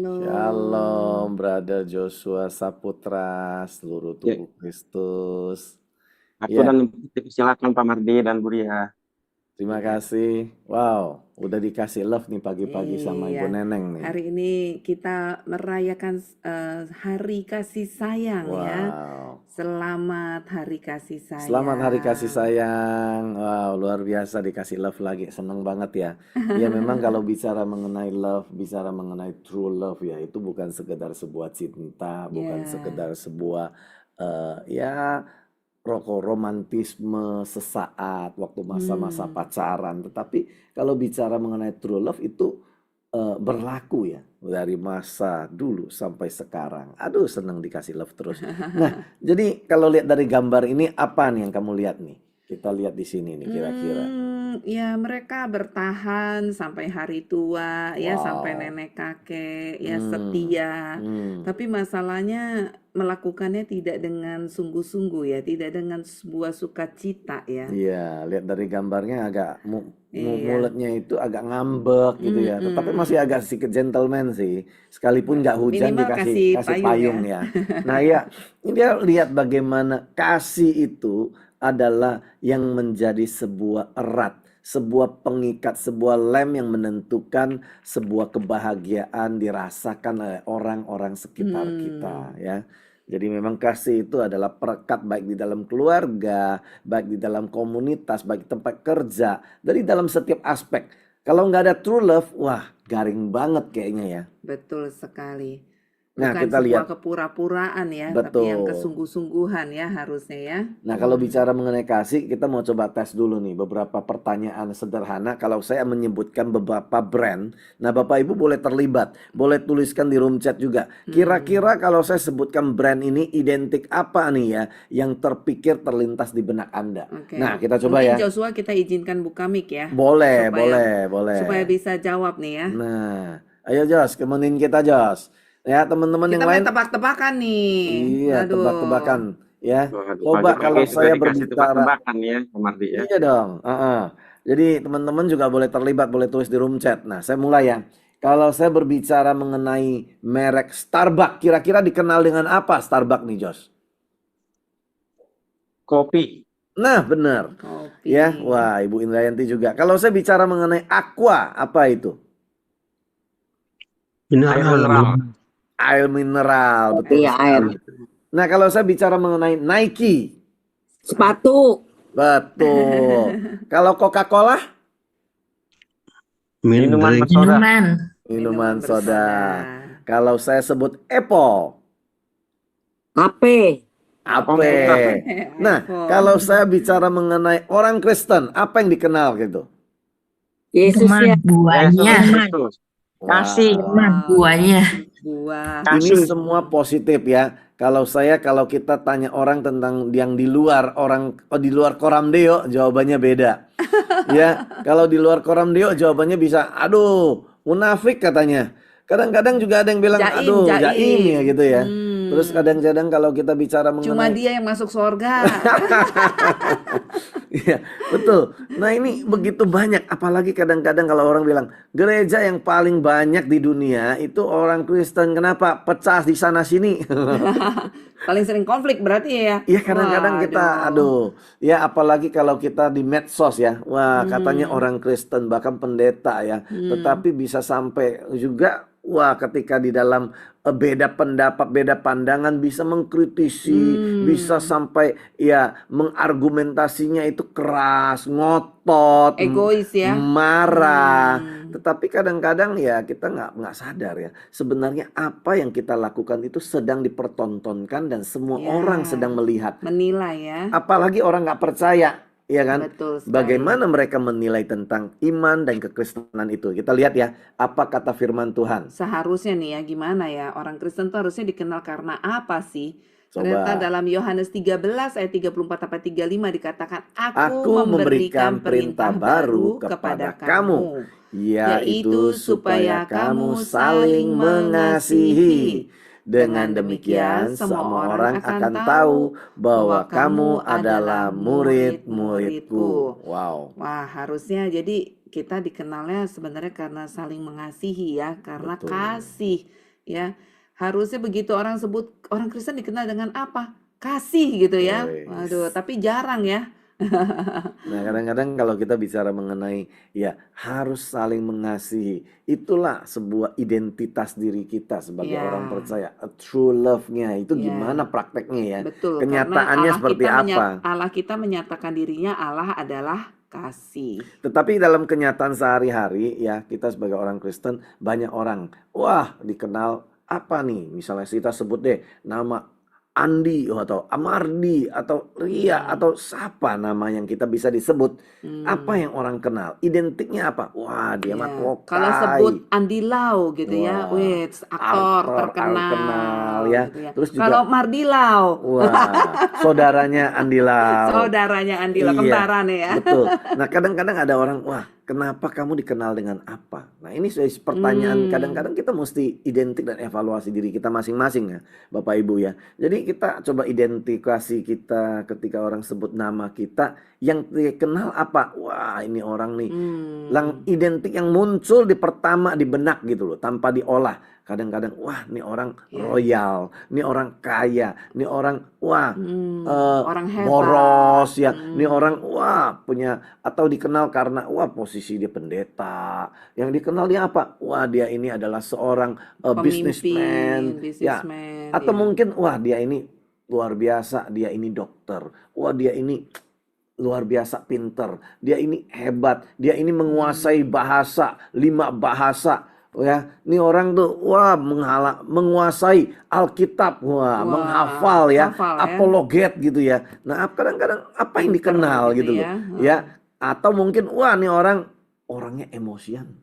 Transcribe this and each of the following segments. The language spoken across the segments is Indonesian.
Halo. Shalom, Brother Joshua Saputra, seluruh Ya, tubuh Kristus. aku Ya, dan silakan Pak Mardi dan Bu Ria. terima Ya. kasih. Wow, udah dikasih love nih pagi-pagi sama Iya, Ibu Neneng nih. hari ini kita merayakan Hari Kasih Sayang ya. Wow, Selamat Hari Kasih selamat Hari Kasih Sayang. Sayang. Wow, luar biasa dikasih love lagi. Seneng banget ya. Ya memang kalau bicara mengenai love, bicara mengenai true love ya, itu bukan sekedar sebuah cinta, bukan Ya, sekedar sebuah ya romantisme sesaat waktu masa-masa hmm, pacaran. Tetapi kalau bicara mengenai true love itu berlaku ya dari masa dulu sampai sekarang. Aduh, seneng dikasih love terus. Nah, jadi kalau lihat dari gambar ini apa nih yang kamu lihat nih? Kita lihat di sini nih kira-kira. ya mereka bertahan sampai hari tua, ya sampai Wow. nenek kakek, ya Hmm. setia. Hmm. Tapi masalahnya melakukannya tidak dengan sungguh-sungguh ya, tidak dengan sebuah sukacita ya. Iya, lihat dari gambarnya agak Iya. mulutnya itu agak ngambek gitu ya. Tetapi masih Mm-mm. agak sedikit gentleman sih. Sekalipun nggak hujan Minimal dikasih kasih kasih payung payung ya. ya. Nah ya, ini dia lihat bagaimana kasih itu adalah yang menjadi sebuah erat, sebuah pengikat, sebuah lem yang menentukan sebuah kebahagiaan dirasakan oleh orang-orang sekitar kita Hmm. ya. Jadi memang kasih itu adalah perekat baik di dalam keluarga, baik di dalam komunitas, baik di tempat kerja, dari dalam setiap aspek. Kalau nggak ada true love, wah garing banget kayaknya ya. Betul sekali. Nah Bukan kita sebuah lihat, kepura-puraan ya, tapi yang betul. kesungguh-sungguhan ya harusnya ya. Nah kalau bicara mengenai kasih, kita mau coba tes dulu nih beberapa pertanyaan sederhana. Kalau saya menyebutkan beberapa brand, nah Bapak Ibu boleh terlibat, boleh tuliskan di room chat juga. Hmm. Kira-kira kalau saya sebutkan brand ini identik apa nih ya, yang terpikir terlintas di benak Anda. Oke, Nah kita coba mungkin ya. Joshua kita izinkan buka mic ya, Boleh, supaya boleh, boleh. supaya bisa jawab nih ya. Nah, ayo Jos, kemenin kita Jos. Ya, teman-teman yang Kita lain, main tebak-tebakan nih. iya, tebak-tebakan. Aduh. Ya, Waduh, coba kalau pagi-pagi sudah saya dikasih berbicara, tebak-tebakan ya, Pak Mardi ya. iya dong. Jadi teman-teman juga boleh terlibat, boleh tulis di room chat. Nah, saya mulai ya. Kalau saya berbicara mengenai merek Starbucks, kira-kira dikenal dengan apa Starbucks nih Jos? Kopi, Nah, benar. Kopi. Ya, wah Ibu Indrayanti juga. Kalau saya bicara mengenai Aqua, apa itu? air Mineral, mineral, Air mineral, betul Iya, air. sekali. Nah, kalau saya bicara mengenai Nike, Sepatu. betul. Kalau Coca-Cola, minuman drink, bersoda, Minuman. minuman soda. Bersoda. Kalau saya sebut Apple, HP. apa? komputer, Nah, kalau iPhone. saya bicara mengenai orang Kristen, apa yang dikenal gitu? Yesus Firman ya. buahnya. Yesus Kristus, Kasih. Firman Wah, buahnya. Buah. ini kasih, semua positif ya. Kalau kita tanya orang tentang yang di luar di luar koram deo, jawabannya beda. Ya, kalau di luar koram deo jawabannya bisa, aduh, munafik katanya. Kadang-kadang juga ada yang bilang, Jaim, aduh, jaim ya jaim. gitu ya. Terus kadang-kadang kalau kita bicara Cuma mengenai, dia yang masuk surga. iya, betul. Nah ini begitu banyak, apalagi kadang-kadang kalau orang bilang, gereja yang paling banyak di dunia itu orang Kristen. Kenapa? Pecah di sana sini. Paling sering konflik berarti ya. Iya kadang-kadang kita, Waduh. aduh, ya apalagi kalau kita di medsos ya, wah katanya Hmm. orang Kristen bahkan pendeta ya, Hmm. tetapi bisa sampai juga, wah ketika di dalam beda pendapat, beda pandangan bisa mengkritisi, bisa Hmm. sampai ya mengargumentasinya itu keras, ngotot, Egois ya. marah. Hmm. Tetapi kadang-kadang ya kita nggak sadar ya. Sebenarnya apa yang kita lakukan itu sedang dipertontonkan dan semua orang sedang Ya, melihat. menilai ya. Apalagi orang nggak percaya, ya kan? Betul sekali. Bagaimana mereka menilai tentang iman dan kekristenan itu? Kita lihat ya, apa kata firman Tuhan. Seharusnya nih ya, gimana ya? Orang Kristen tuh harusnya dikenal karena apa sih? Ternyata Coba. dalam Yohanes 13 ayat 34 sampai 35 dikatakan, Aku Aku memberikan memberikan perintah perintah baru baru kepada kepada kamu, kamu, yaitu yaitu supaya supaya kamu kamu saling saling mengasihi. mengasihi. Dengan Dengan demikian, demikian, semua semua orang orang akan akan tahu tahu bahwa bahwa kamu kamu adalah adalah murid-muridku. murid-muridku. Wow, Wah, harusnya jadi kita dikenalnya sebenarnya karena saling mengasihi ya, karena betul. kasih ya. Harusnya begitu orang sebut orang Kristen dikenal dengan apa? Kasih gitu ya. Waduh, Wes. tapi jarang ya. Nah, kadang-kadang kalau kita bicara mengenai ya harus saling mengasihi, itulah sebuah identitas diri kita sebagai orang Ya, percaya. A true love-nya itu ya, gimana prakteknya ya? betul. Karena Kenyataannya seperti apa? Allah kita menyatakan dirinya Allah adalah kasih. Tetapi dalam kenyataan sehari-hari ya kita sebagai orang Kristen banyak orang, wah dikenal apa nih? Misalnya kita sebut deh nama Andi atau Amardi atau Ria Hmm, atau siapa nama yang kita bisa disebut. Apa hmm. yang orang kenal? Identiknya apa? Wah, dia mah Ya, kalau sebut kokai. Andi Lau gitu ya, Wah, aktor aktor terkenal terkenal ya. gitu ya. Terus juga Kalau Mardi Lau, wah, saudaranya Andi Lau. saudaranya Andi Lau, Iya, kembaran ya. betul. Nah, kadang-kadang ada orang, wah, kenapa kamu dikenal dengan apa? Nah, ini pertanyaan. Hmm, Kadang-kadang kita mesti identik dan evaluasi diri kita masing-masing ya, Bapak Ibu ya. Jadi kita coba identifikasi kita ketika orang sebut nama kita, yang dikenal apa? Wah, ini orang nih. Identik yang muncul di pertama di benak gitu loh, tanpa diolah. Kadang-kadang, wah, ini orang ya, royal, ini orang kaya, ini orang, wah, orang hebat. boros ya, ini orang wah punya atau dikenal karena wah posisi dia pendeta, yang dikenal dia apa? Wah dia ini adalah seorang businessman Pemimpin, ya, bisnismen, atau ya. mungkin wah dia ini luar biasa, dia ini dokter, wah dia ini luar biasa pinter, dia ini hebat, dia ini menguasai bahasa 5 bahasa. Ya, ini orang tuh wah menguasai Alkitab, wah, Wah, menghafal ya, hafal ya. apologet gitu ya. Nah, kadang-kadang apa yang Pinter dikenal gitu gitu loh. ya. Ya, atau mungkin wah ini orangnya emosian,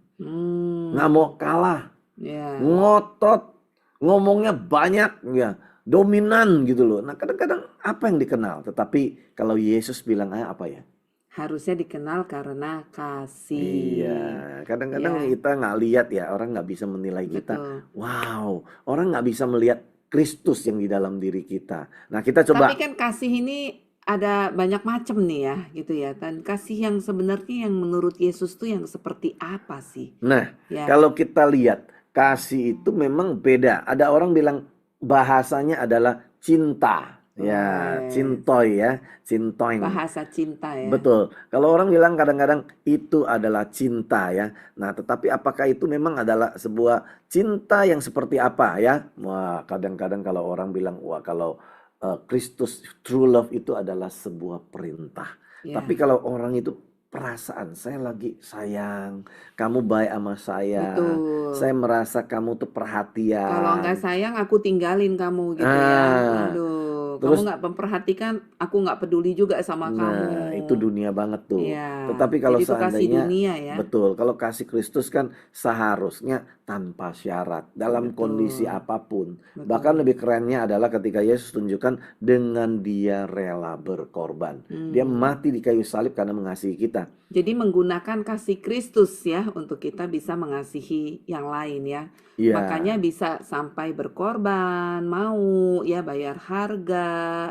nggak mau kalah, Ya. ngotot, ngomongnya banyak ya, dominan gitu loh. Nah, kadang-kadang apa yang dikenal? Tetapi kalau Yesus bilang apa ya? Harusnya dikenal karena kasih. Iya, kadang-kadang Ya, kita nggak lihat ya, orang nggak bisa menilai kita. betul. Wow, orang nggak bisa melihat Kristus yang di dalam diri kita. Nah, kita Tapi coba. kan kasih ini ada banyak macam nih ya, gitu ya. Dan kasih yang sebenarnya yang menurut Yesus tuh yang seperti apa sih? Nah, Ya. kalau kita lihat kasih itu memang beda. Ada orang bilang bahasanya adalah cinta. Ya, Yes. cintoy ya, cintoing. Bahasa cinta ya. Betul. Kalau orang bilang kadang-kadang itu adalah cinta ya. Nah, tetapi apakah itu memang adalah sebuah cinta yang seperti apa ya? Wah, kadang-kadang kalau orang bilang, wah kalau Kristus true love itu adalah sebuah perintah. Ya. Tapi kalau orang itu perasaan, saya lagi sayang, kamu baik sama saya, Betul. saya merasa kamu tuh perhatian. Kalau nggak sayang aku tinggalin kamu gitu ya. Aduh, Terus, kamu nggak memperhatikan, aku nggak peduli juga sama nah, kamu. itu dunia banget tuh. Iya, Tetapi kalau jadi itu kasih seandainya, dunia ya. betul, kalau kasih Kristus kan seharusnya tanpa syarat, dalam Betul. kondisi apapun. Betul. Bahkan lebih kerennya adalah ketika Yesus tunjukkan dengan dia rela berkorban. Dia mati di kayu salib karena mengasihi kita. Jadi menggunakan kasih Kristus ya untuk kita bisa mengasihi yang lain ya. Iya. Makanya bisa sampai berkorban, mau ya bayar harga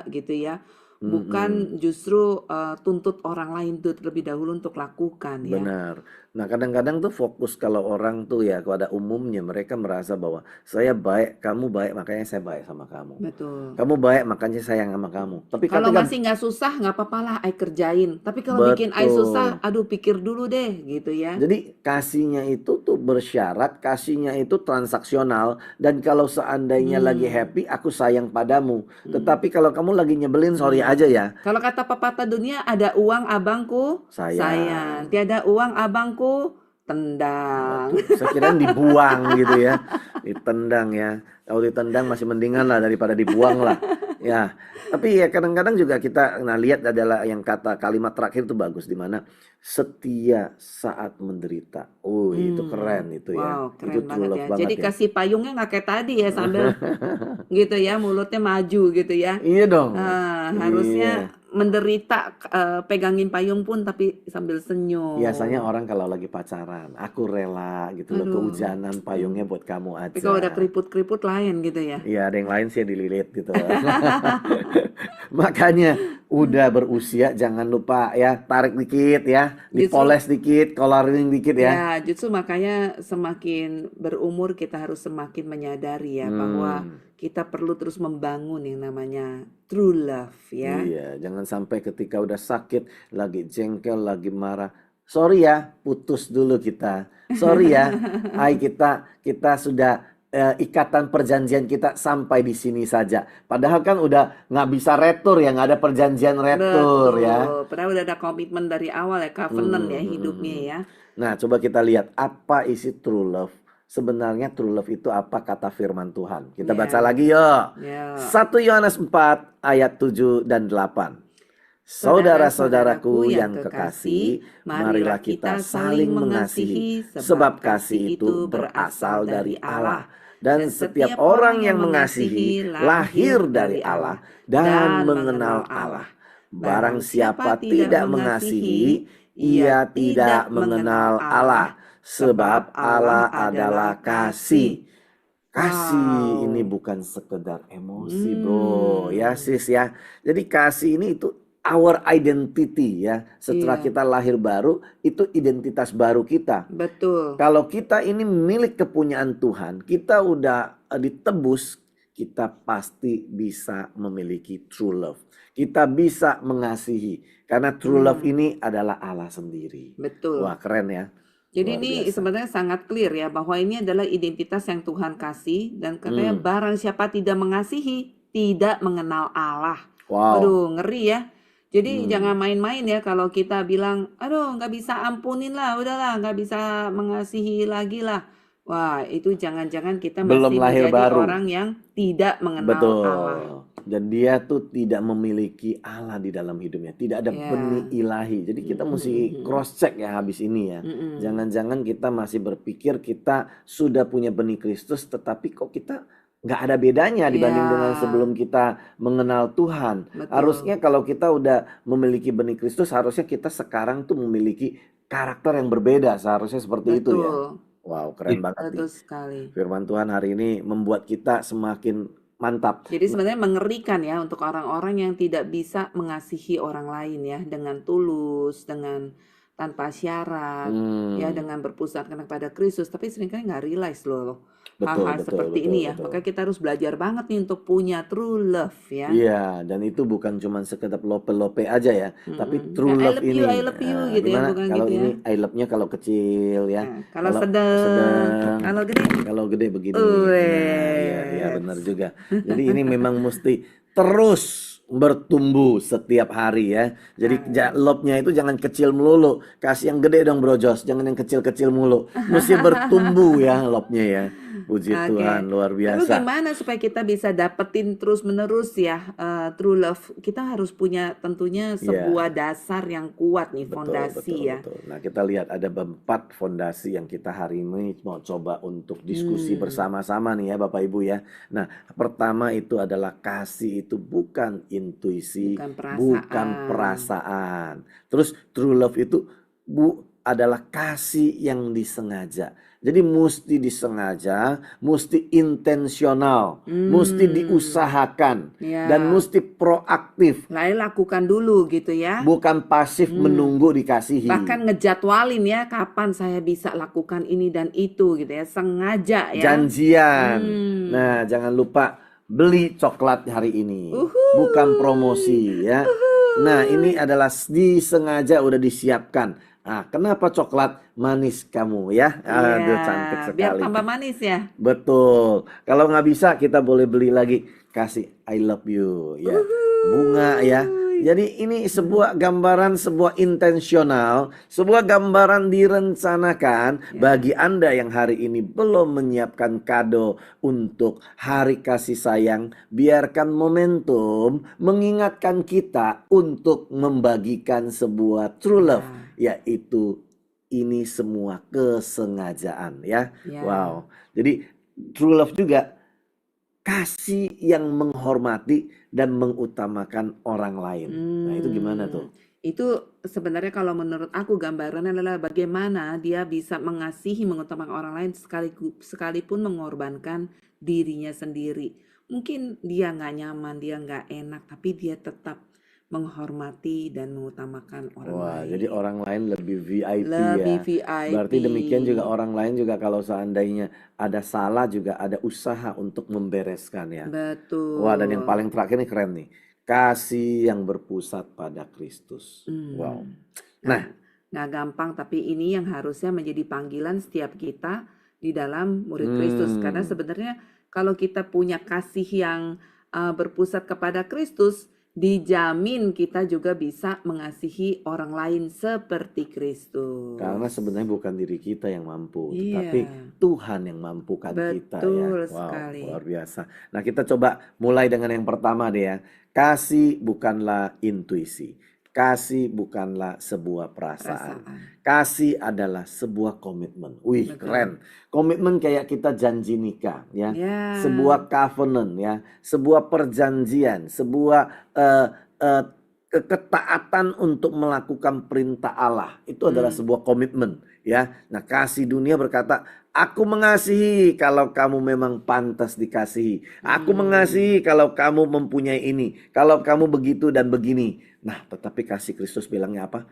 gitu ya. Bukan justru tuntut orang lain tuh terlebih dahulu untuk lakukan ya. Benar. Nah, kadang-kadang tuh fokus kalau orang tuh ya pada umumnya mereka merasa bahwa saya baik, kamu baik, makanya saya baik sama kamu. Betul. Kamu baik, makanya sayang sama kamu. Tapi Kalau ketika masih nggak susah nggak apa-apa lah, ai kerjain. Tapi kalau bikin ai betul. susah, aduh pikir dulu deh gitu ya. Jadi kasihnya itu tuh bersyarat, kasihnya itu transaksional, dan kalau seandainya lagi happy, aku sayang padamu. Tetapi kalau kamu lagi nyebelin, sorry aja ya. Kalau kata pepatah dunia, ada uang abangku sayang, tiada uang abangku tendang. Betul. Saya kira dibuang gitu ya, ditendang ya. Kalau ditendang masih mendingan lah daripada dibuang lah. Ya, tapi ya kadang-kadang juga kita lihat adalah yang kalimat terakhir itu bagus, di mana setia saat menderita. Oh, itu keren itu ya. Wow, keren Itu true banget love ya. banget Jadi ya. kasih payungnya nggak kayak tadi ya, sambil gitu ya, mulutnya maju gitu ya. Iya dong. Nah, harusnya menderita pegangin payung pun tapi sambil Biasanya senyum. orang kalau lagi pacaran, aku rela gitu loh, Aduh. kehujanan payungnya buat kamu Tapi kalau udah aja. keriput-keriput lain gitu ya. Iya, ada yang lain sih dililit gitu. Makanya udah berusia jangan lupa ya, tarik dikit ya, Justru dipoles dikit, coloring dikit ya. justru makanya semakin berumur kita harus semakin menyadari ya bahwa kita perlu terus membangun yang namanya true love ya. Iya, jangan sampai ketika udah sakit, lagi jengkel, lagi marah. Sorry ya, putus dulu kita. Sorry ya, kita sudah ikatan perjanjian kita sampai di sini saja. Padahal kan udah nggak bisa retur ya, nggak ada perjanjian retur ya. Betul. Padahal udah ada komitmen dari awal ya, covenant ya hidupnya ya. Nah, coba kita lihat apa isi true love. Sebenarnya true love itu apa kata firman Tuhan. Kita Ya. baca lagi yuk. Ya. 1 Yohanes 4 ayat 7 dan 8. Saudara-saudaraku yang kekasih, marilah kita saling mengasihi, sebab kasih itu berasal dari Allah. Dan setiap orang yang mengasihi lahir dari Allah dan mengenal Allah. Barang siapa tidak mengasihi, ia tidak mengenal Allah, sebab Allah adalah kasih. Kasih ini bukan sekedar emosi, bro. Ya, sis ya. Jadi kasih ini itu our identity ya. Setelah Iya. kita lahir baru, itu identitas baru kita. Betul. Kalau kita ini milik kepunyaan Tuhan, kita udah ditebus, kita pasti bisa memiliki true love. Kita bisa mengasihi. Karena true love ini adalah Allah sendiri. Betul. Wah, keren ya. Jadi Luar ini biasa. sebenarnya sangat clear ya bahwa ini adalah identitas yang Tuhan kasih dan katanya barang siapa tidak mengasihi tidak mengenal Allah. Wow. Aduh, ngeri ya. Jadi jangan main-main ya kalau kita bilang, aduh nggak bisa ampunin lah, udahlah nggak bisa mengasihi lagi lah. Wah, itu jangan-jangan kita Belum masih lahir menjadi baru. orang yang tidak mengenal Betul. Allah. Dan dia tuh tidak memiliki Allah di dalam hidupnya. Tidak ada Ya. benih ilahi. Jadi kita mesti cross check ya habis ini ya. Jangan-jangan kita masih berpikir kita sudah punya benih Kristus, tetapi kok kita nggak ada bedanya dibanding Ya. dengan sebelum kita mengenal Tuhan. Betul. Harusnya kalau kita udah memiliki benih Kristus, harusnya kita sekarang tuh memiliki karakter yang berbeda. Seharusnya seperti itu ya. Betul. Wow, keren banget nih. Betul sekali. Firman Tuhan hari ini membuat kita semakin mantap. Jadi sebenarnya mengerikan ya untuk orang-orang yang tidak bisa mengasihi orang lain ya dengan tulus, dengan tanpa syarat, ya dengan berpusat kepada Kristus. Tapi seringkali nggak realize loh Betul, hal-hal betul, seperti betul, ini ya. betul. Maka kita harus belajar banget nih untuk punya true love ya. Iya, dan itu bukan cuma sekedar lope-lope aja ya, tapi true I love love ini. you, I love you gitu ya, gimana bukan kalau gitu ya. ini I love-nya kalau kecil ya. Nah, kalau Kalau sedang, kalau gede, kalau gede begini. Wes. Iya benar juga. Jadi ini memang mesti terus bertumbuh setiap hari ya. Jadi love-nya itu jangan kecil melulu. Kasih yang gede dong Bro Jos, jangan yang kecil-kecil mulu. Mesti bertumbuh ya love-nya ya. Puji Oke. Tuhan, luar Lalu biasa. gimana supaya kita bisa dapetin terus-menerus ya true love? Kita harus punya tentunya sebuah dasar yang kuat nih, fondasi ya. Betul. Nah, kita lihat ada 4 fondasi yang kita hari ini mau coba untuk diskusi bersama-sama nih ya Bapak Ibu ya. Nah, pertama itu adalah kasih itu bukan intuisi, bukan perasaan. Terus true love itu adalah kasih yang disengaja. Jadi mesti disengaja, mesti intensional, mesti diusahakan, Ya. dan mesti proaktif. Lalu lakukan dulu gitu ya. Bukan pasif menunggu dikasihi. Bahkan ngejadwalin ya kapan saya bisa lakukan ini dan itu gitu ya. Sengaja ya. Janjian. Nah, jangan lupa beli coklat hari ini. Bukan promosi ya. Nah, ini adalah disengaja udah disiapkan. Nah, kenapa coklat manis kamu ya? Aduh, Iya, cantik biar sekali. tambah manis ya. Betul. Kalau nggak bisa kita boleh beli lagi. Kasih I love you ya. Bunga ya. Jadi ini sebuah gambaran, sebuah intensional, sebuah gambaran direncanakan bagi Anda yang hari ini belum menyiapkan kado untuk hari kasih sayang. Biarkan momentum mengingatkan kita untuk membagikan sebuah true love, yaitu ini semua kesengajaan ya. Ya. Wow. Jadi true love juga kasih yang menghormati dan mengutamakan orang lain. Nah, itu gimana tuh? Itu sebenarnya kalau menurut aku gambarannya adalah bagaimana dia bisa mengasihi, mengutamakan orang lain sekalipun mengorbankan dirinya sendiri. Mungkin dia nggak nyaman, dia nggak enak, tapi dia tetap menghormati dan mengutamakan orang Wah, lain. jadi orang lain lebih VIP Lebih ya. VIP. Berarti demikian juga orang lain juga kalau seandainya ada salah juga ada usaha untuk membereskan ya. Wah, dan yang Betul. paling terakhir nih keren nih. Kasih yang berpusat pada Kristus. Wow. Nah, Nggak gampang, tapi ini yang harusnya menjadi panggilan setiap kita di dalam murid Kristus. Karena sebenarnya kalau kita punya kasih yang berpusat kepada Kristus, dijamin kita juga bisa mengasihi orang lain seperti Kristus. karena sebenarnya bukan diri kita yang mampu, Iya, tetapi Tuhan yang mampukan kita ya. betul Wow, sekali. luar biasa. Nah, kita coba mulai dengan yang pertama deh ya. Kasih bukanlah intuisi. Kasih bukanlah sebuah perasaan. Perasaan. Kasih adalah sebuah komitmen. Wih, Betul. keren. Komitmen kayak kita janji nikah ya. Ya, Sebuah covenant ya, sebuah perjanjian, sebuah ketaatan untuk melakukan perintah Allah. Itu adalah sebuah komitmen ya. Nah, kasih dunia berkata, aku mengasihi kalau kamu memang pantas dikasihi. Aku mengasihi kalau kamu mempunyai ini, kalau kamu begitu dan begini. Nah, tetapi kasih Kristus bilangnya apa?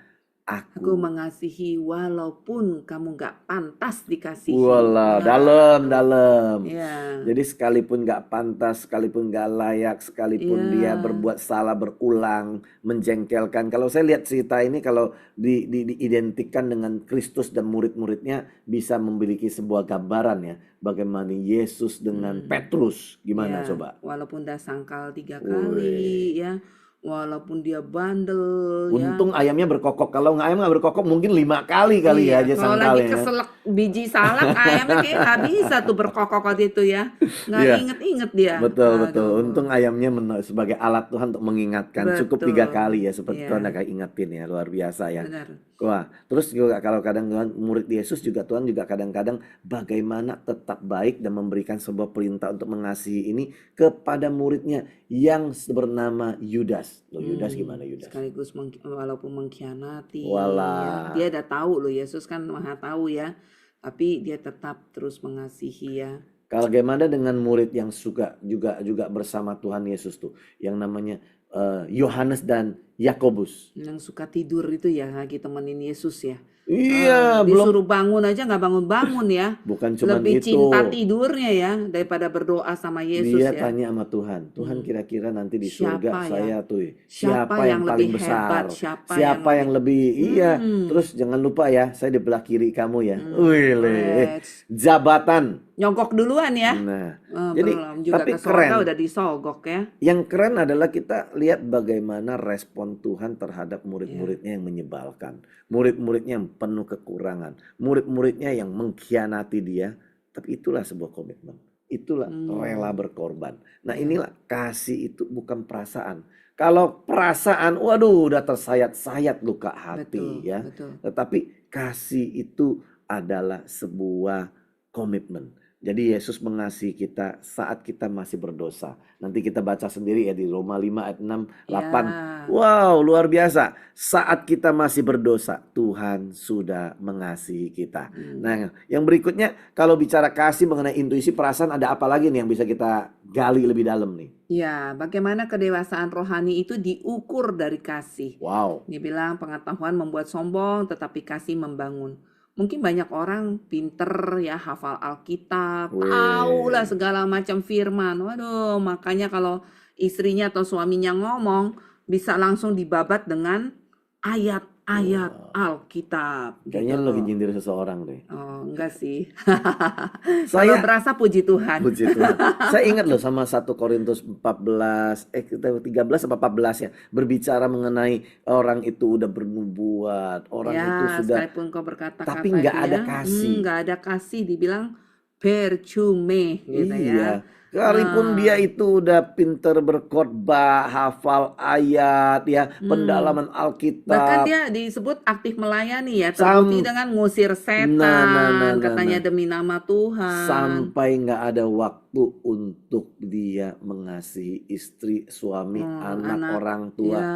aku mengasihi walaupun kamu nggak pantas dikasihi. Walah, Nah, dalam. ya, Jadi sekalipun nggak pantas, sekalipun nggak layak, sekalipun dia ya, berbuat salah berulang, menjengkelkan. Kalau saya lihat cerita ini, kalau diidentikan dengan Kristus dan murid-muridnya, bisa memiliki sebuah gambaran ya, bagaimana Yesus dengan Petrus. Gimana ya, coba? walaupun dia sangkal 3 Woi. kali, ya, walaupun dia bandel, ya. Untung ayamnya berkokok. Kalau ayam nggak berkokok mungkin 5 kali kali ya Iya, aja kalau lagi sangkalnya. keselak biji salak, ayamnya kayak nggak bisa tuh berkokok waktu itu ya, nggak Iya. inget-inget dia. Betul. Aduh, Untung ayamnya sebagai alat Tuhan untuk mengingatkan. Cukup 3 betul, kali ya, seperti iya, Tuhan agak ingetin ya, luar biasa ya. benar. Wah, terus juga kalau kadang murid Yesus juga Tuhan juga kadang-kadang bagaimana tetap baik dan memberikan sebuah perintah untuk mengasihi ini kepada muridnya yang bernama Yudas. Loh, Yudas gimana Yudas? Sekaligus walaupun mengkhianati, ya. Walah. Dia udah tahu loh, Yesus kan maha tahu ya, tapi dia tetap terus mengasihi ya. Kalau bagaimana dengan murid yang suka juga bersama Tuhan Yesus tuh, yang namanya Yohanes dan Yakobus. Yang suka tidur itu ya lagi temenin Yesus ya. Iya, belum, Disuruh bangun aja nggak bangun-bangun ya. bukan cuman Lebih itu. cinta tidurnya ya daripada berdoa sama Yesus Dia ya. tanya sama Tuhan, Tuhan kira-kira nanti di Siapa surga ya? saya tuh Siapa yang paling lebih besar? hebat? Siapa yang lebih iya? Terus jangan lupa ya, saya di belah kiri kamu ya. Wih, Let's jabatan. nyogok duluan ya. Nah, jadi Belum juga tapi ke sorga keren. udah disogok ya. Yang keren adalah kita lihat bagaimana respon Tuhan terhadap murid-muridnya yang menyebalkan. Murid-muridnya yang penuh kekurangan. Murid-muridnya yang mengkhianati dia. Tapi itulah sebuah komitmen. Itulah rela berkorban. Nah, inilah kasih itu bukan perasaan. Kalau perasaan, waduh, udah tersayat-sayat luka hati Betul, ya. betul. Tetapi kasih itu adalah sebuah komitmen. Jadi Yesus mengasihi kita saat kita masih berdosa. Nanti kita baca sendiri ya di Roma 5 ayat 6, 8. Ya. Wow, luar biasa. Saat kita masih berdosa, Tuhan sudah mengasihi kita. Nah, yang berikutnya kalau bicara kasih mengenai intuisi perasaan, ada apa lagi nih yang bisa kita gali lebih dalam nih? Ya, bagaimana kedewasaan rohani itu diukur dari kasih. Wow. Dia bilang pengetahuan membuat sombong, tetapi kasih membangun. Mungkin banyak orang pinter ya, hafal Alkitab, tahu lah segala macam firman. Waduh, makanya kalau istrinya atau suaminya ngomong, bisa langsung dibabat dengan ayat-ayat Alkitab. Kayaknya gitu lu lagi loh. nyindir seseorang deh. Oh, enggak sih. Kalau Saya berasa puji Tuhan. Puji Tuhan. Saya ingat loh sama 1 Korintus 14, 13 apa 14 ya. Berbicara mengenai orang itu udah bernubuat. Orang Ya, itu sudah, sekalipun kau berkata-kata tapi nggak ada dia, kasih. nggak ada kasih, dibilang percume gitu Iya, ya. Sekalipun dia itu udah pinter berkhotbah, hafal ayat ya, pendalaman Bahkan Alkitab. dia disebut aktif melayani ya, terbukti Sam dengan ngusir nah, setan, katanya demi nama Tuhan. sampai nggak ada waktu untuk dia mengasihi istri, suami, anak, orang tua. Ya,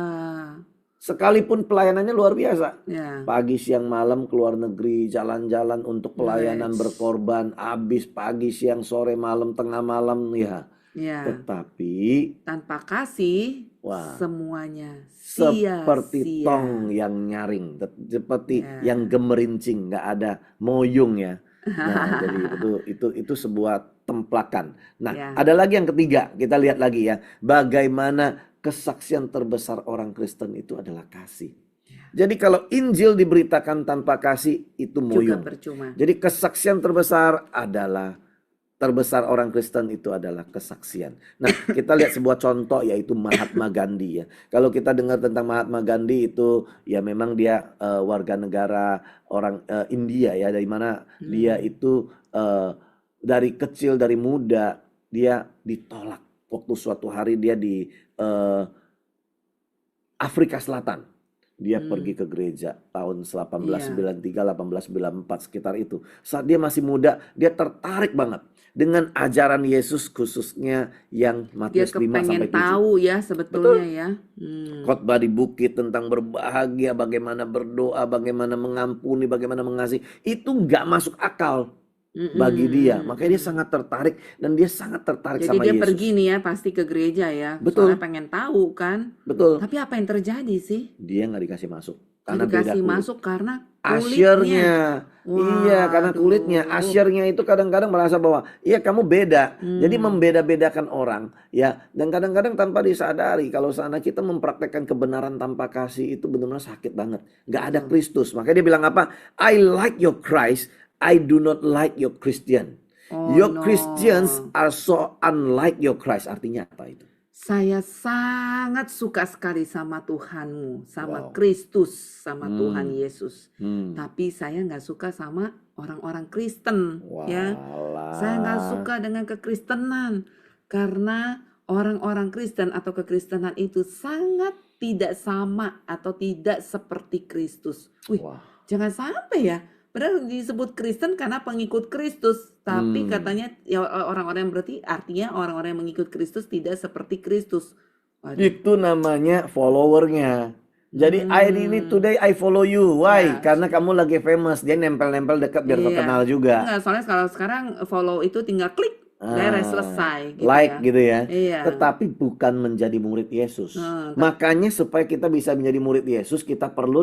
Sekalipun pelayanannya luar biasa. ya, Pagi, siang, malam keluar negeri, jalan-jalan untuk pelayanan, yes, berkorban, habis pagi, siang, sore, malam, tengah malam ya. ya. Tetapi Tanpa kasih, wah, semuanya seperti sia-sia. tong yang nyaring, seperti Ya. yang gemerincing, nggak ada moyung ya. Nah, jadi itu sebuah templakan. Nah, Ya. ada lagi yang ketiga, kita lihat lagi ya, bagaimana kesaksian terbesar orang Kristen itu adalah kasih. Jadi kalau Injil diberitakan tanpa kasih itu Juga moyung. percuma. Jadi kesaksian terbesar orang Kristen itu adalah kesaksian. Nah, kita lihat sebuah contoh yaitu Mahatma Gandhi ya. Kalau kita dengar tentang Mahatma Gandhi itu ya memang dia warga negara orang India ya, dari mana dia itu dari kecil, dari muda dia ditolak. Waktu suatu hari dia di Afrika Selatan. Dia pergi ke gereja tahun 1893, 1894 sekitar itu. Saat dia masih muda, dia tertarik banget dengan ajaran Yesus, khususnya yang Dia Matius 5 kepengen sampai 7. tahu ya sebetulnya ya. Khotbah di bukit tentang berbahagia, bagaimana berdoa, bagaimana mengampuni, bagaimana mengasihi. Itu nggak masuk akal bagi dia. Makanya dia sangat tertarik dan dia sangat tertarik Jadi sama dia Yesus. pergi nih ya pasti ke gereja ya. Betul. Soalnya pengen tahu kan. Betul. Tapi apa yang terjadi sih? Dia nggak dikasih masuk Nggak karena beda dikasih kulit. masuk karena kulitnya. Asyirnya. Iya, karena Waduh. kulitnya. Asyirnya itu kadang-kadang merasa bahwa iya kamu beda. Jadi membeda-bedakan orang ya. Dan kadang-kadang tanpa disadari kalau sana kita mempraktekkan kebenaran tanpa kasih itu benar-benar sakit banget. Nggak ada Kristus. Makanya dia bilang apa? I like your Christ, I do not like your Christian. Oh, Your no. Christians are so unlike your Christ. Artinya apa itu? Saya sangat suka sekali sama Tuhanmu, sama Wow. Kristus, sama Tuhan Yesus. Hmm. Tapi saya nggak suka sama orang-orang Kristen, ya. Walah. Saya nggak suka dengan kekristenan karena orang-orang Kristen atau kekristenan itu sangat tidak sama atau tidak seperti Kristus. Wih, Wah. jangan sampai ya. Padahal disebut Kristen karena pengikut Kristus, tapi katanya ya orang-orang yang berarti artinya orang-orang yang mengikut Kristus tidak seperti Kristus. Waduh. Itu namanya followernya. Jadi ini today I follow you. Why? Ya. Karena kamu lagi famous. Dia nempel-nempel dekat biar Iya. terkenal juga. Enggak, soalnya kalau sekarang follow itu tinggal klik, beres, selesai gitu Like ya. gitu ya. Iya. Tetapi bukan menjadi murid Yesus. Makanya supaya kita bisa menjadi murid Yesus, kita perlu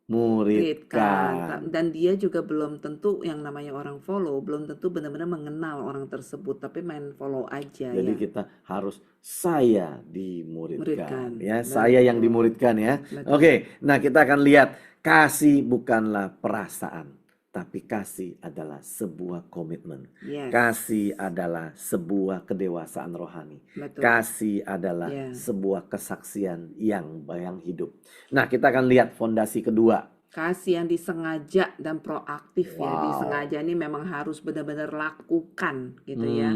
dimuridkan. Dan dia juga belum tentu yang namanya orang follow, belum tentu benar-benar mengenal orang tersebut, tapi main follow aja. Jadi ya. kita harus saya dimuridkan. Muridkan. Ya, Betul. saya yang dimuridkan ya. Betul. Oke, nah kita akan lihat kasih bukanlah perasaan, tapi kasih adalah sebuah komitmen. Yes. Kasih adalah sebuah kedewasaan rohani. Betul. Kasih adalah Ya. sebuah kesaksian yang hidup. Nah, kita akan lihat fondasi kedua. Kasih yang disengaja dan proaktif ya. Wow. Disengaja ini memang harus benar-benar lakukan gitu ya.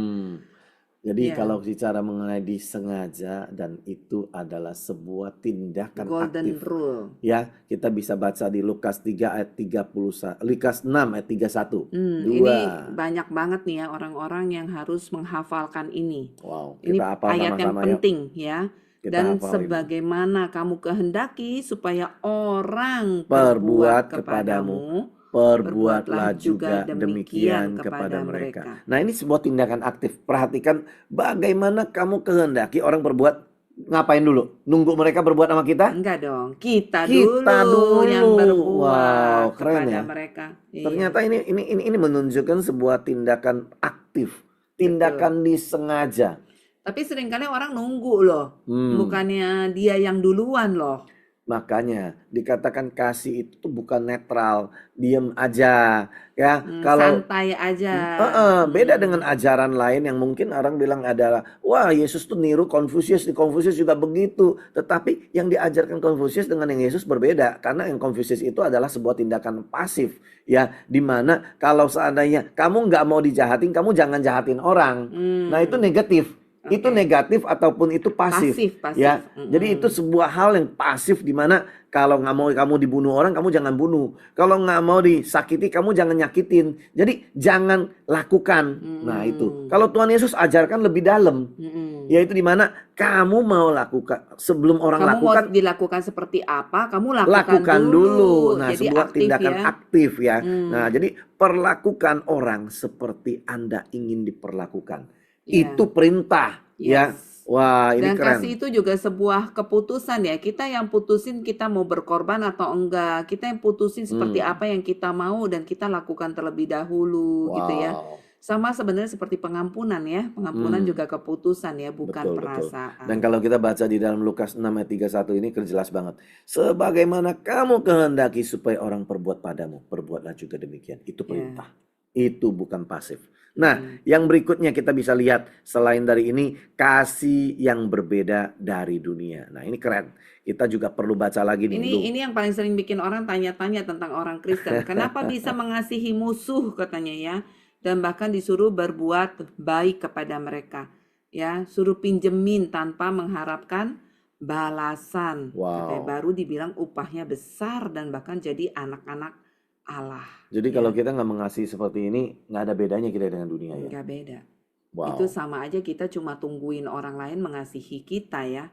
Jadi Ya. kalau bicara mengenai disengaja dan itu adalah sebuah tindakan Golden aktif. rule. Ya, kita bisa baca di Lukas 3 ayat 31, Lukas 6 ayat 31. Ini banyak banget nih ya orang-orang yang harus menghafalkan ini. Wow, Ini kita hafal ayat yang sama-sama yuk. penting ya. Kita Dan hafalin. sebagaimana kamu kehendaki supaya orang Perbuat perbuat kepadamu, kepadamu, perbuatlah juga demikian kepada mereka. Nah, ini sebuah tindakan aktif. Perhatikan bagaimana kamu kehendaki orang berbuat. Ngapain dulu? Nunggu mereka berbuat sama kita? Enggak dong, kita Kita dulu yang dulu. berbuat Wow, keren kepada ya. mereka. Iya. Ternyata ini menunjukkan sebuah tindakan aktif, tindakan disengaja. Tapi seringkali orang nunggu loh, bukannya dia yang duluan loh. Makanya dikatakan kasih itu tuh bukan netral, diem aja ya. Kalau Santai aja. beda dengan ajaran lain yang mungkin orang bilang adalah, wah Yesus tuh niru Konfusius, di Konfusius juga begitu. Tetapi yang diajarkan Konfusius dengan yang Yesus berbeda, karena yang Konfusius itu adalah sebuah tindakan pasif ya, dimana kalau seandainya kamu nggak mau dijahatin, kamu jangan jahatin orang. Nah itu negatif. Itu Oke. negatif ataupun itu pasif, Pasif. ya. Jadi itu sebuah hal yang pasif, di mana kalau nggak mau kamu dibunuh orang, kamu jangan bunuh. Kalau nggak mau disakiti, kamu jangan nyakitin. Jadi jangan lakukan. Nah itu. Kalau Tuhan Yesus ajarkan lebih dalam, yaitu di mana kamu mau lakukan sebelum orang Kamu mau lakukan, dilakukan seperti apa, kamu lakukan dulu. Nah, Jadi sebuah aktif tindakan ya. aktif ya. Nah, jadi perlakukan orang seperti Anda ingin diperlakukan. Iya. Itu perintah ya. Yes. Wah, ini Dan keren. kasih itu juga sebuah keputusan ya. Kita yang putusin kita mau berkorban atau enggak. Kita yang putusin seperti apa yang kita mau dan kita lakukan terlebih dahulu gitu ya. Wow. Sama sebenarnya seperti pengampunan ya. Pengampunan juga keputusan ya, bukan Betul. perasaan. Dan kalau kita baca di dalam Lukas 6 ayat 31 ini jelas banget. Sebagaimana kamu kehendaki supaya orang perbuat padamu, perbuatlah juga demikian. Itu perintah. Itu bukan pasif. Nah, yang berikutnya kita bisa lihat selain dari ini, kasih yang berbeda dari dunia. Nah, ini keren. Kita juga perlu baca lagi nih. Ini yang paling sering bikin orang tanya-tanya tentang orang Kristen. Kenapa bisa mengasihi musuh katanya ya, dan bahkan disuruh berbuat baik kepada mereka. Ya, suruh pinjemin tanpa mengharapkan balasan. Wow. Katanya baru dibilang upahnya besar dan bahkan jadi anak-anak Allah. Jadi kalau kita nggak mengasihi seperti ini, nggak ada bedanya kita dengan dunia ya. Nggak beda. Wow. Itu sama aja kita cuma tungguin orang lain mengasihi kita ya.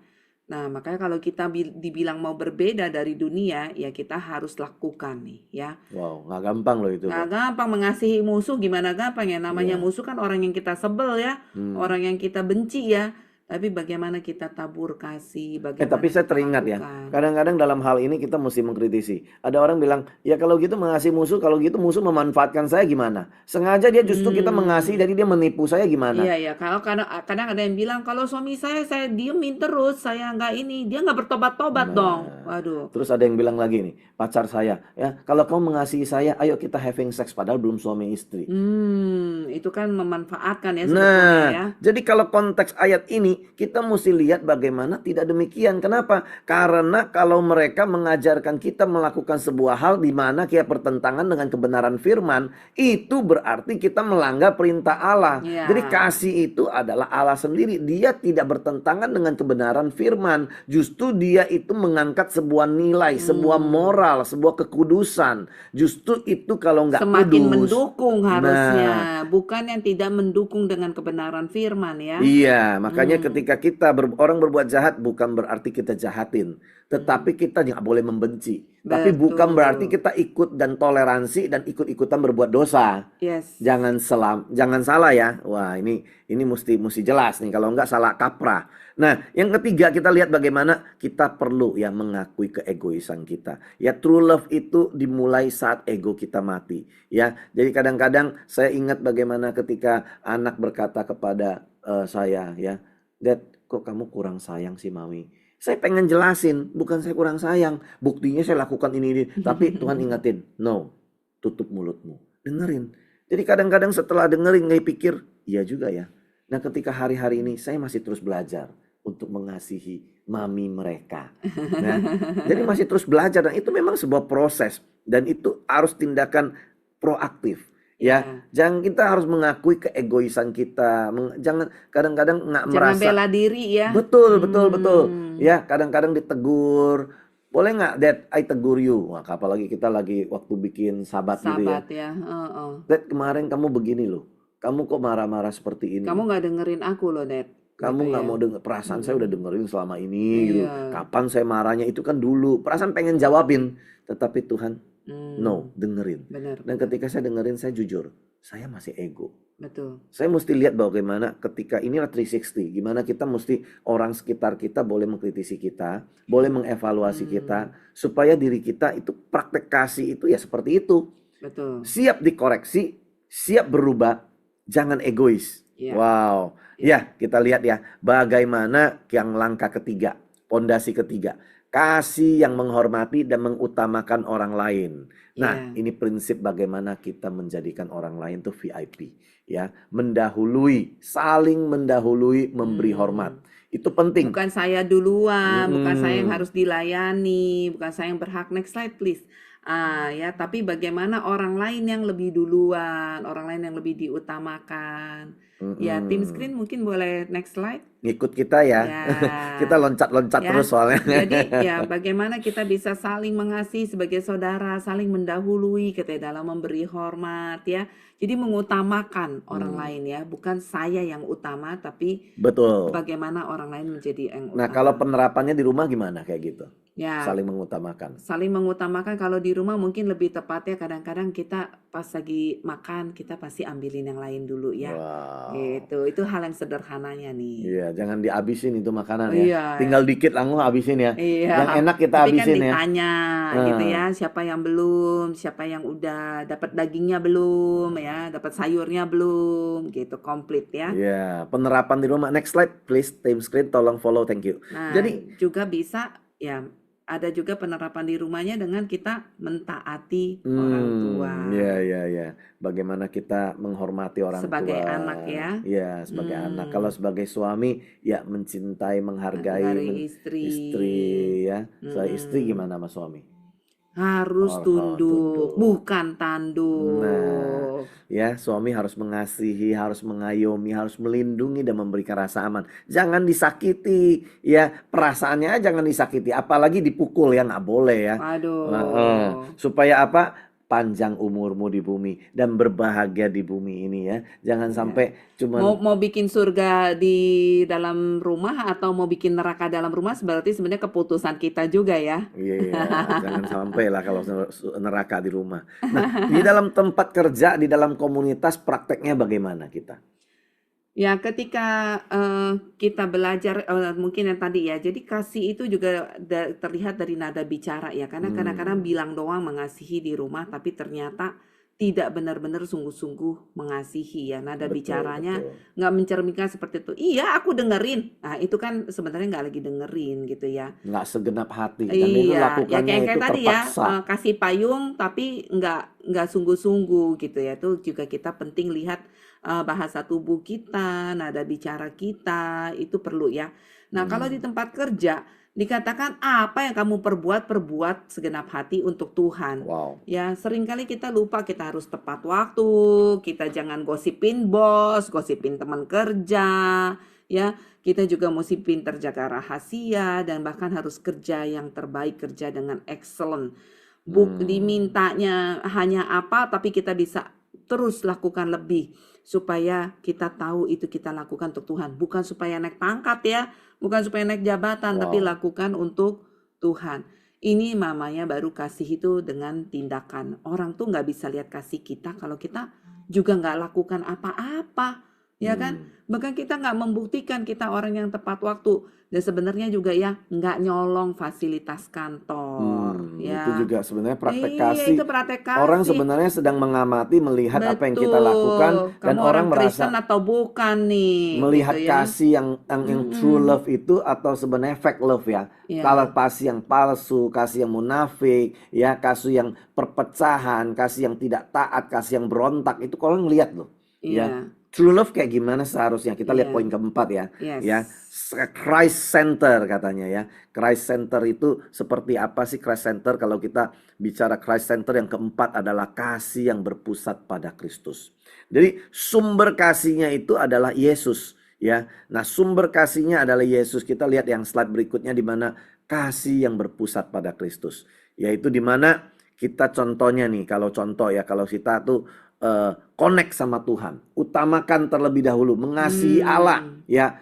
Nah, makanya kalau kita dibilang mau berbeda dari dunia, ya kita harus lakukan nih ya. Wow, nggak gampang loh itu. Nggak gampang mengasihi musuh, gimana gampang ya. Namanya musuh kan orang yang kita sebel ya, orang yang kita benci ya. Tapi bagaimana kita tabur kasih, bagaimana Tapi saya kita teringat ya, lakukan. kadang-kadang dalam hal ini kita mesti mengkritisi. Ada orang bilang, ya kalau gitu mengasihi musuh, kalau gitu musuh memanfaatkan saya gimana? Sengaja dia justru kita mengasihi, jadi dia menipu saya gimana? Iya, kalau kadang ada yang bilang, kalau suami saya diemin terus, saya nggak ini, dia nggak bertobat-tobat dong. Waduh. Terus ada yang bilang lagi nih, pacar saya, ya kalau kamu mengasihi saya, ayo kita having sex, padahal belum suami istri. Itu kan memanfaatkan ya sebetulnya ya. Jadi kalau konteks ayat ini, kita mesti lihat bagaimana tidak demikian. Kenapa? Karena kalau mereka mengajarkan kita melakukan sebuah hal di mana kita bertentangan dengan kebenaran firman, itu berarti kita melanggar perintah Allah. Iya. Jadi kasih itu adalah Allah sendiri. Dia tidak bertentangan dengan kebenaran firman. Justru dia itu mengangkat sebuah nilai, sebuah moral, sebuah kekudusan. Justru itu kalau nggak Semakin kudus. mendukung harusnya, bukan yang tidak mendukung dengan kebenaran firman ya. Iya, makanya ketika kita orang berbuat jahat bukan berarti kita jahatin, tetapi kita nggak boleh membenci. Tapi bukan berarti kita ikut dan toleransi dan ikut-ikutan berbuat dosa. Yes. Jangan salah ya. Wah, ini mesti jelas nih, kalau nggak salah kaprah. Nah, yang ketiga kita lihat bagaimana kita perlu ya mengakui keegoisan kita. Ya, true love itu dimulai saat ego kita mati. Ya, jadi kadang-kadang saya ingat bagaimana ketika anak berkata kepada saya ya, Dad, kok kamu kurang sayang sih Mami? Saya pengen jelasin, bukan saya kurang sayang, buktinya saya lakukan ini. Tapi Tuhan ingetin, no, tutup mulutmu, dengerin. Jadi kadang-kadang setelah dengerin nggak pikir, iya juga ya. Nah, ketika hari-hari ini saya masih terus belajar untuk mengasihi mami mereka. Nah, jadi masih terus belajar, dan itu memang sebuah proses, dan itu harus tindakan proaktif. Ya, jangan kita harus mengakui keegoisan kita. Jangan kadang-kadang nggak merasa. Jangan bela diri ya. Betul. Ya, kadang-kadang ditegur. Boleh nggak, Dad, I tegur you. Wah, apalagi kita lagi waktu bikin sabat gitu ya. Sabat ya. Dad, kemarin kamu begini loh. Kamu kok marah-marah seperti ini? Kamu nggak dengerin aku loh, Dad. Kamu nggak mau denger, perasaan saya udah dengerin selama ini gitu. Kapan saya marahnya, itu kan dulu. Perasaan pengen jawabin, tetapi Tuhan, no, dengerin. Benar. Dan ketika saya dengerin, saya jujur, saya masih ego. Betul. Saya mesti lihat bagaimana ketika inilah 360, gimana kita mesti orang sekitar kita boleh mengkritisi kita, boleh mengevaluasi kita, supaya diri kita itu praktek kasih itu ya seperti itu. Betul. Siap dikoreksi, siap berubah, jangan egois. Wow. Ya, kita lihat ya bagaimana yang langkah ketiga, pondasi ketiga. Kasih yang menghormati dan mengutamakan orang lain. Nah, Iya. ini prinsip bagaimana kita menjadikan orang lain tuh VIP, ya. Mendahului, saling mendahului, memberi hormat. Itu penting. Bukan saya duluan, bukan saya yang Mm-mm. harus dilayani, bukan saya yang berhak. Next slide please. Ya, tapi bagaimana orang lain yang lebih duluan, orang lain yang lebih diutamakan. Ya, tim Mm-mm. screen mungkin boleh next slide. Ngikut kita ya. Ya. Kita loncat-loncat Ya, terus soalnya. jadi ya bagaimana kita bisa saling mengasihi sebagai saudara, saling mendahului kita dalam memberi hormat ya. Jadi mengutamakan orang lain ya, bukan saya yang utama tapi Betul. bagaimana orang lain menjadi yang Nah, utama. kalau penerapannya di rumah gimana kayak gitu? Ya, Saling mengutamakan. saling mengutamakan. Kalau di rumah mungkin lebih tepatnya kadang-kadang kita pas lagi makan kita pasti ambilin yang lain dulu ya. Wow. Gitu. Itu hal yang sederhananya nih. Iya, jangan dihabisin itu makanan ya. Iya. Tinggal dikit langsung habisin ya. Iya. Yang enak kita Tapi kan habisin ya. ditanya gitu ya, siapa yang belum, siapa yang udah dapat dagingnya belum ya, dapat sayurnya belum, gitu komplit ya. Iya, penerapan di rumah. Next slide please, tim screen tolong follow, thank you. Nah, Jadi juga bisa ya ada juga penerapan di rumahnya dengan kita mentaati orang tua ya. Bagaimana kita menghormati orang sebagai tua. anak ya. Iya, sebagai anak. Kalau sebagai suami ya mencintai, menghargai Dari istri. istri ya. Saya istri gimana sama suami? Harus tunduk, bukan tanduk. Nah, ya, suami harus mengasihi, harus mengayomi, harus melindungi dan memberikan rasa aman. Jangan disakiti, ya, perasaannya jangan disakiti, apalagi dipukul ya, nggak boleh ya. Aduh. Supaya apa? Panjang umurmu di bumi dan berbahagia di bumi ini ya. Jangan sampai cuma mau bikin surga di dalam rumah atau mau bikin neraka dalam rumah berarti sebenarnya keputusan kita juga ya. Iya, jangan sampai lah kalau neraka di rumah. Nah, di dalam tempat kerja, di dalam komunitas, prakteknya bagaimana kita? Ya, ketika kita belajar mungkin yang tadi ya, jadi kasih itu juga terlihat dari nada bicara ya, karena kadang-kadang bilang doang mengasihi di rumah, tapi ternyata tidak benar-benar sungguh-sungguh mengasihi ya, nada bicaranya nggak mencerminkan seperti itu. Iya, aku dengerin. Nah, itu kan sebenarnya nggak lagi dengerin gitu ya. Nggak segenap hati. Dan itu Iya, ya lakukannya kayak itu tadi terpaksa. ya, kasih payung tapi nggak sungguh-sungguh gitu ya. Itu juga kita penting lihat bahasa tubuh kita, nada bicara kita, itu perlu ya. Nah, kalau di tempat kerja dikatakan apa yang kamu perbuat segenap hati untuk Tuhan. Wow. Ya, seringkali kita lupa kita harus tepat waktu, kita jangan gosipin bos, gosipin teman kerja, ya. Kita juga mesti pintar jaga rahasia dan bahkan harus kerja yang terbaik, kerja dengan excellent. Dimintanya hanya apa tapi kita bisa terus lakukan lebih supaya kita tahu itu kita lakukan untuk Tuhan, bukan supaya naik pangkat ya, bukan supaya naik jabatan, tapi lakukan untuk Tuhan. Ini mamanya baru kasih itu dengan tindakan. Orang tuh nggak bisa lihat kasih kita kalau kita juga nggak lakukan apa-apa, ya kan? Bahkan kita nggak membuktikan kita orang yang tepat waktu. Dan sebenarnya juga ya nggak nyolong fasilitas kantor. Ya. Itu juga sebenarnya praktek Iya, kasih. itu praktek kasih. Orang sebenarnya sedang mengamati, melihat apa yang kita lakukan, dan Kamu orang Kristen merasa atau bukan nih, melihat gitu ya. kasih yang true love itu atau sebenarnya fake love ya. Iya. Kalau kasih yang palsu, kasih yang munafik, ya, kasih yang perpecahan, kasih yang tidak taat, kasih yang berontak, itu kalau ngelihat loh. Iya. Ya. True love kayak gimana seharusnya? Kita lihat Iya. poin keempat ya. Yes. Ya, Christ Center katanya ya. Christ Center itu seperti apa sih Christ Center? Kalau kita bicara Christ Center, yang keempat adalah kasih yang berpusat pada Kristus. Jadi sumber kasihnya itu adalah Yesus ya. Nah, sumber kasihnya adalah Yesus. Kita lihat yang slide berikutnya di mana kasih yang berpusat pada Kristus. Yaitu di mana kita contohnya nih, kalau contoh ya, kalau kita tuh connect sama Tuhan, utamakan terlebih dahulu mengasihi Allah ya,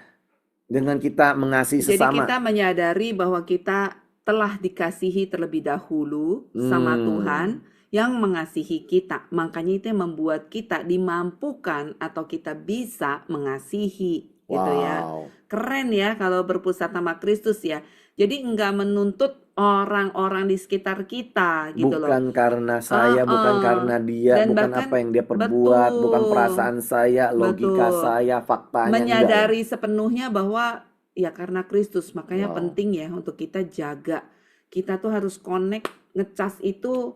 dengan kita mengasihi sesama. Jadi kita menyadari bahwa kita telah dikasihi terlebih dahulu sama Tuhan yang mengasihi kita. Makanya itu yang membuat kita dimampukan atau kita bisa mengasihi gitu ya. Keren ya kalau berpusat sama Kristus ya. Jadi enggak menuntut orang-orang di sekitar kita gitu loh. Bukan karena saya, bukan karena dia, Dan bukan bahkan, apa yang dia perbuat, bukan perasaan saya, logika saya, faktanya. Menyadari sepenuhnya bahwa ya karena Kristus, makanya penting ya untuk kita jaga kita tuh harus connect, ngecas itu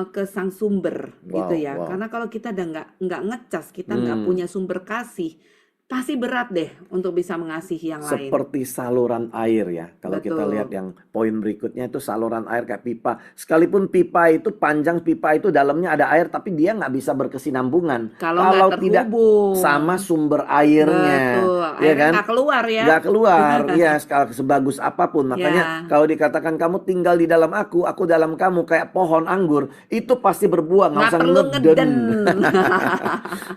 ke sang sumber gitu Wow, ya. wow. Karena kalau kita udah nggak ngecas, kita nggak punya sumber kasih, pasti berat deh untuk bisa mengasihi yang lain. Seperti saluran air ya. Kalau kita lihat Betul. yang poin berikutnya itu saluran air kayak pipa. Sekalipun pipa itu panjang, pipa itu dalamnya ada air, tapi dia nggak bisa berkesinambungan Kalau nggak kalau tidak sama terhubung, sumber airnya, betul, ya airnya kan? nggak keluar ya. Nggak keluar, ya sebagus apapun. Makanya Ya, kalau dikatakan kamu tinggal di dalam aku dalam kamu kayak pohon anggur, itu pasti berbuah, nggak nggak usah perlu ngeden. ngeden.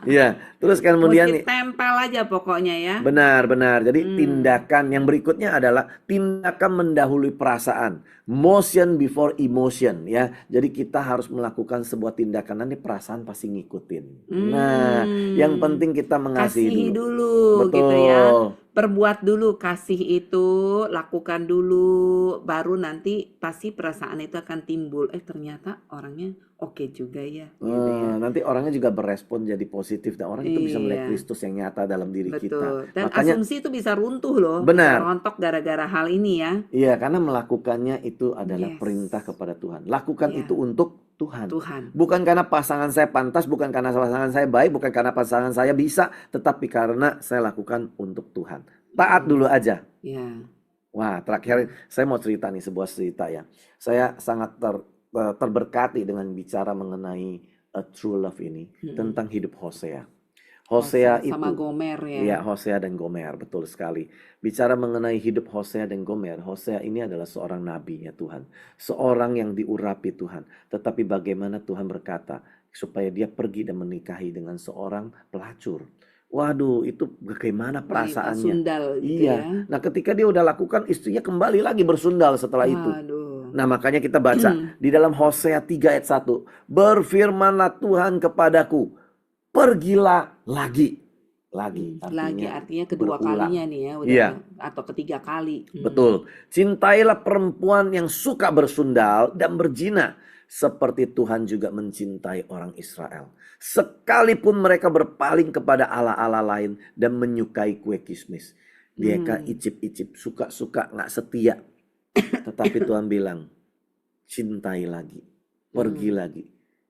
Ya, terus kemudian Mesti nih, tempel aja pokoknya ya. benar. Jadi Hmm, tindakan yang berikutnya adalah tindakan mendahului perasaan. Motion before emotion ya. Jadi kita harus melakukan sebuah tindakan, nanti perasaan pasti ngikutin. Nah, yang hmm, penting kita mengasihi kasihi dulu. dulu gitu ya. Betul. Perbuat dulu, kasih itu, lakukan dulu, baru nanti pasti perasaan itu akan timbul. Ternyata orangnya oke juga ya, gitu ya. Nanti orangnya juga berespon jadi positif dan orang itu bisa melihat Iya, Kristus yang nyata dalam diri kita. betul. Dan Makanya asumsi itu bisa runtuh loh, bisa benar. rontok gara-gara hal ini ya. Iya, karena melakukannya itu adalah Yes, perintah kepada Tuhan. Lakukan ya, itu untuk Tuhan. Tuhan. Bukan karena pasangan saya pantas, bukan karena pasangan saya baik, bukan karena pasangan saya bisa, tetapi karena saya lakukan untuk Tuhan. Taat dulu aja. Ya, Wah, terakhir saya mau cerita nih, sebuah cerita ya. Saya sangat terberkati dengan bicara mengenai true love ini, tentang hidup Hosea. Hosea sama itu, Gomer ya. ya Hosea dan Gomer, betul sekali. Bicara mengenai hidup Hosea dan Gomer, Hosea ini adalah seorang nabinya Tuhan. Seorang yang diurapi Tuhan. Tetapi bagaimana Tuhan berkata, supaya dia pergi dan menikahi dengan seorang pelacur. Waduh, itu bagaimana Wanita perasaannya. sundal gitu Iya, ya. nah ketika dia udah lakukan, istrinya kembali lagi bersundal setelah itu. Waduh. Nah makanya kita baca di dalam Hosea 3 ayat 1. Berfirmanlah Tuhan kepadaku, pergilah lagi. Lagi Artinya kedua berulang. kalinya nih ya, udah Iya, atau ketiga kali. betul. Cintailah perempuan yang suka bersundal dan berzina, seperti Tuhan juga mencintai orang Israel. Sekalipun mereka berpaling kepada allah-allah lain dan menyukai kue kismis. Mereka icip-icip, suka-suka, nggak setia. Tetapi Tuhan bilang, cintai lagi, pergi lagi.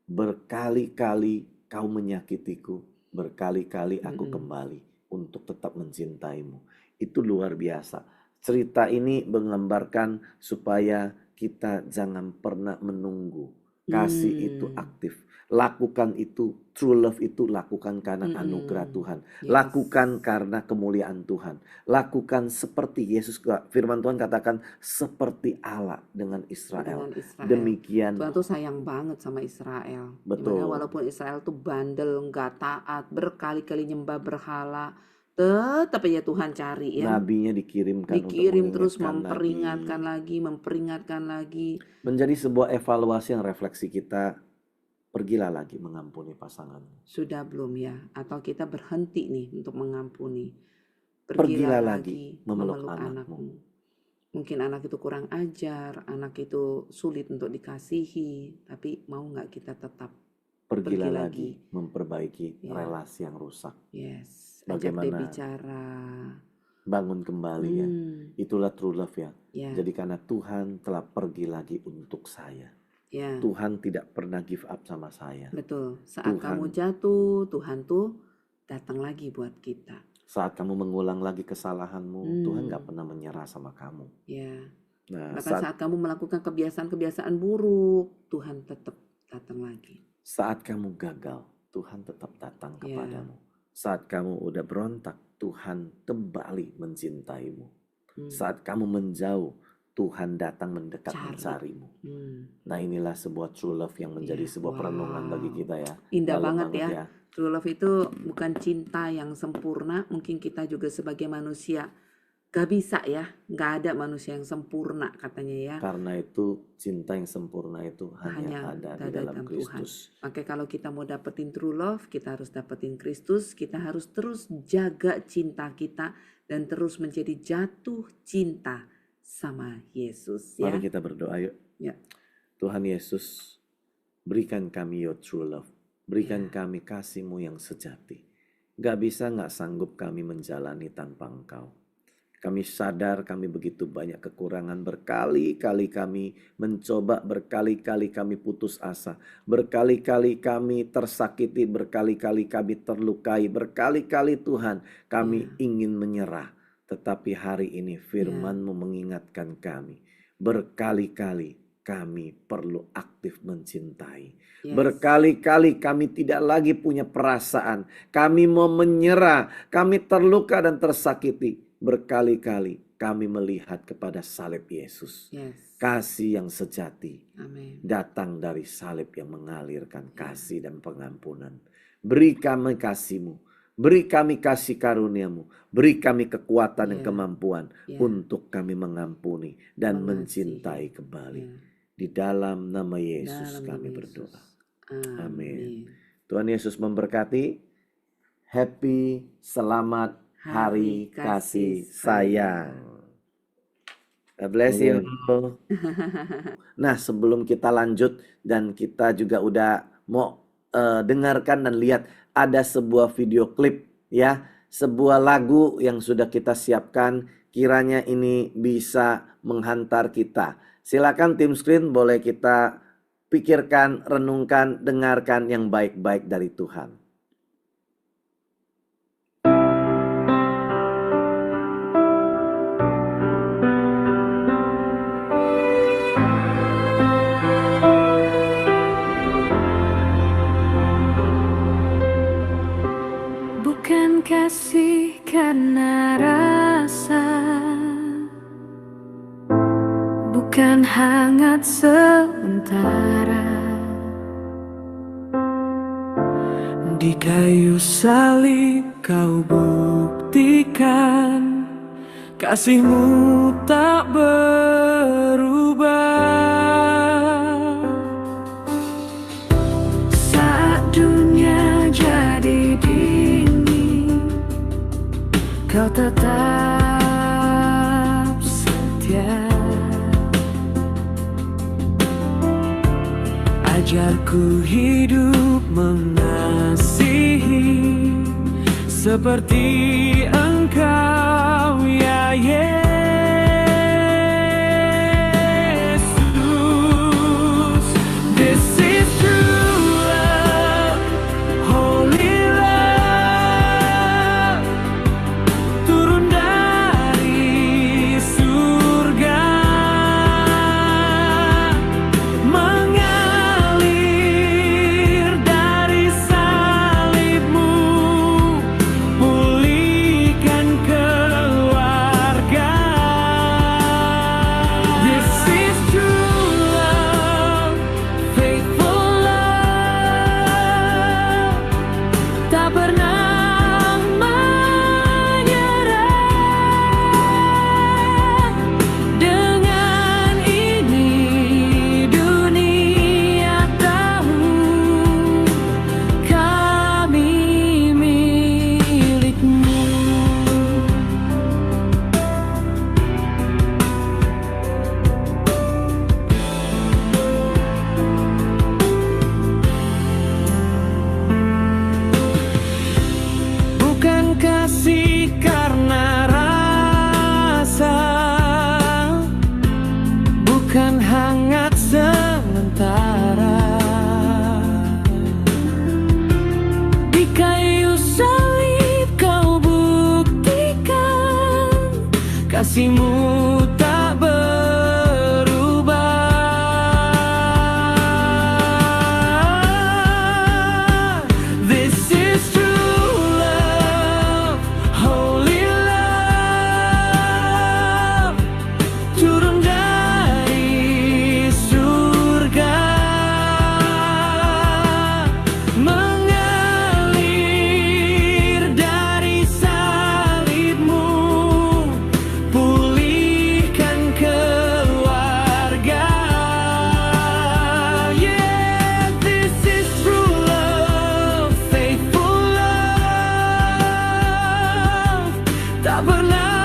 Berkali-kali kau menyakitiku, berkali-kali aku kembali untuk tetap mencintaimu. Itu luar biasa. Cerita ini menggambarkan supaya kita jangan pernah menunggu. Kasih itu aktif. Lakukan itu, true love itu lakukan karena anugerah Tuhan. Yes. Lakukan karena kemuliaan Tuhan. Lakukan seperti Yesus, firman Tuhan katakan seperti Allah dengan Israel. Dengan Israel. Demikian. Tuhan tuh sayang banget sama Israel. Betul. Dimana walaupun Israel tuh bandel, nggak taat, berkali-kali nyembah berhala, tetap aja Tuhan cari ya. Nabinya dikirimkan Dikirim untuk terus mengingatkan memperingatkan lagi. Menjadi sebuah evaluasi yang refleksi kita. Pergilah lagi mengampuni pasanganmu. Sudah belum ya? Atau kita berhenti nih untuk mengampuni? Pergilah lagi memeluk anakmu. anakmu. Mungkin anak itu kurang ajar, anak itu sulit untuk dikasihi, tapi mau nggak kita tetap Pergilah pergi lagi memperbaiki Ya. relasi yang rusak. Yes, Bagaimana? ajak dia bicara. Bangun kembali ya. Itulah true love ya. Ya, Jadi karena Tuhan telah pergi lagi untuk saya. ya, Tuhan tidak pernah give up sama saya. betul. Saat Tuhan. kamu jatuh, Tuhan tuh datang lagi buat kita. Saat kamu mengulang lagi kesalahanmu, Tuhan gak pernah menyerah sama kamu. Ya, Nah, bahkan saat kamu melakukan kebiasaan-kebiasaan buruk, Tuhan tetap datang lagi. saat kamu gagal, Tuhan tetap datang Ya. kepadamu. Saat kamu udah berontak, Tuhan kembali mencintaimu. Saat kamu menjauh, Tuhan datang mendekat Cari. mencarimu. Hmm. Nah inilah sebuah true love yang menjadi Iya. sebuah perenungan bagi kita ya. Indah Dalam banget ya. True love itu bukan cinta yang sempurna. Mungkin kita juga sebagai manusia gak bisa ya. Gak ada manusia yang sempurna katanya ya. Karena itu cinta yang sempurna itu Hanya hanya ada di ada dalam dalam Tuhan. Kristus. Makanya kalau kita mau dapetin true love, kita harus dapetin Kristus. Kita harus terus jaga cinta kita dan terus menjadi jatuh cinta sama Yesus ya. Mari kita berdoa yuk. Ya. Tuhan Yesus, berikan kami your true love. Berikan kami kasih-Mu yang sejati. Gak bisa gak sanggup kami menjalani tanpa Engkau. Kami sadar kami begitu banyak kekurangan, berkali-kali kami mencoba, berkali-kali kami putus asa, berkali-kali kami tersakiti, berkali-kali kami terlukai, berkali-kali Tuhan kami ingin menyerah. Tetapi hari ini firman-Mu mengingatkan kami, berkali-kali kami perlu aktif mencintai. Berkali-kali kami tidak lagi punya perasaan, kami mau menyerah, kami terluka dan tersakiti. Berkali-kali kami melihat kepada salib Yesus. Kasih yang sejati datang dari salib yang mengalirkan kasih dan pengampunan. Beri kami kasih-Mu, beri kami kasih karunia-Mu, beri kami kekuatan dan kemampuan untuk kami mengampuni dan mencintai kembali. Di dalam nama Yesus kami berdoa. Amin. Tuhan Yesus memberkati. Happy, selamat Hari Kasih Sayang. God bless you. Nah, sebelum kita lanjut dan kita juga udah mau dengarkan dan lihat, ada sebuah video klip ya, sebuah lagu yang sudah kita siapkan, kiranya ini bisa menghantar kita. Silakan tim screen, boleh kita pikirkan, renungkan, dengarkan yang baik-baik dari Tuhan. Bukan kasih karena rasa, bukan hangat sementara. Di kayu salib kau buktikan kasih-Mu tak berubah. Saat dunia jadi dingin, Kau tetap setia. Ajarku hidup mengasihi seperti Engkau ya Yesus. This is true love, holy love, turun dari surga, mengalir dari salib-Mu, pulihkan keluarga. This is true love, faithful love, tak pernah menyerah. Dengan ini dunia tahu kami milik-Mu. Bukan kasih karena rasa, bukan hangat sementara. Di kayu salib Kau buktikan kasih-Mu tak berubah. This is true love, holy love, turun dari surga, mengalir dari salib-Mu, pulihkan keluarga. Yeah, this is true love, faithful love, tak pernah